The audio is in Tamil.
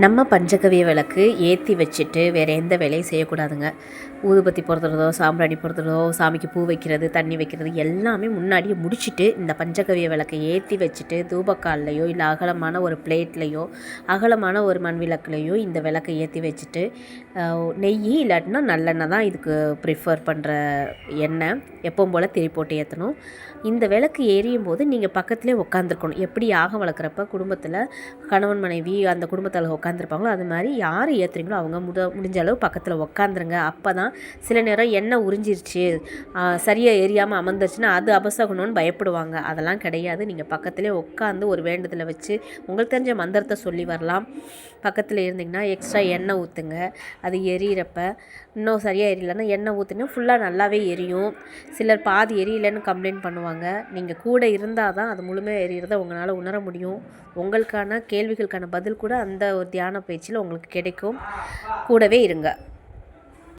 நம்ம பஞ்சகவ்ய விளக்கு ஏற்றி வச்சுட்டு வேறு எந்த வேலையும் செய்யக்கூடாதுங்க. ஊதுபத்தி பொருத்துறதோ, சாம்பிராணி பொருத்துறதோ, சாமிக்கு பூ வைக்கிறது, தண்ணி வைக்கிறது எல்லாமே முன்னாடியே முடிச்சுட்டு, இந்த பஞ்சகவ்ய விளக்கை ஏற்றி வச்சுட்டு தூபக்கால்லையோ இல்லை அகலமான ஒரு பிளேட்லேயோ, அகலமான ஒரு மண் விளக்குலையோ இந்த விளக்கை ஏற்றி வச்சுட்டு, நெய் இல்லாட்டினா நல்லெண்ணெய் தான் இதுக்கு ப்ரிஃபர் பண்ணுற எண்ணெய். எப்பவும் போல் திரி போட்டு ஏற்றணும். இந்த விளக்கு எரியும் போது நீங்கள் பக்கத்துலேயே உட்காந்துருக்கணும். எப்படி யாகம் வளர்க்குறப்ப குடும்பத்தில் கணவன் மனைவி அந்த குடும்பத்தில் உட்காந்துருப்பாங்களோ அது மாதிரி யார் ஏற்றுறீங்களோ அவங்க முடிஞ்ச அளவு பக்கத்தில் உட்காந்துருங்க. அப்போ தான் சில நேரம் எண்ணெய் உறிஞ்சிருச்சு, சரியாக எரியாமல் அமர்ந்துருச்சுன்னா அது அபசகுணம்னு பயப்படுவாங்க. அதெல்லாம் கிடையாது. நீங்கள் பக்கத்துலேயே உட்காந்து ஒரு வேண்டுதலை வச்சு உங்களுக்கு தெரிஞ்ச மந்திரத்தை சொல்லி வரலாம். பக்கத்தில் இருந்திங்கன்னா எக்ஸ்ட்ரா எண்ணெய் ஊற்றுங்க. அது எரியிறப்ப இன்னும் சரியாக எரியலைன்னா எண்ணெய் ஊற்றுனா ஃபுல்லாக நல்லாவே எரியும். சிலர் பாதி எரியலைன்னு கம்ப்ளைண்ட் பண்ணுவாங்க. நீங்கள் கூட இருந்தால் தான் அது முழுமையாக எரியறதை உங்களால் உணர முடியும். உங்களுக்கான கேள்விகளுக்கான பதில் கூட அந்த ஒரு தியான பயிற்சியில் உங்களுக்கு கிடைக்கும். கூடவே இருங்க.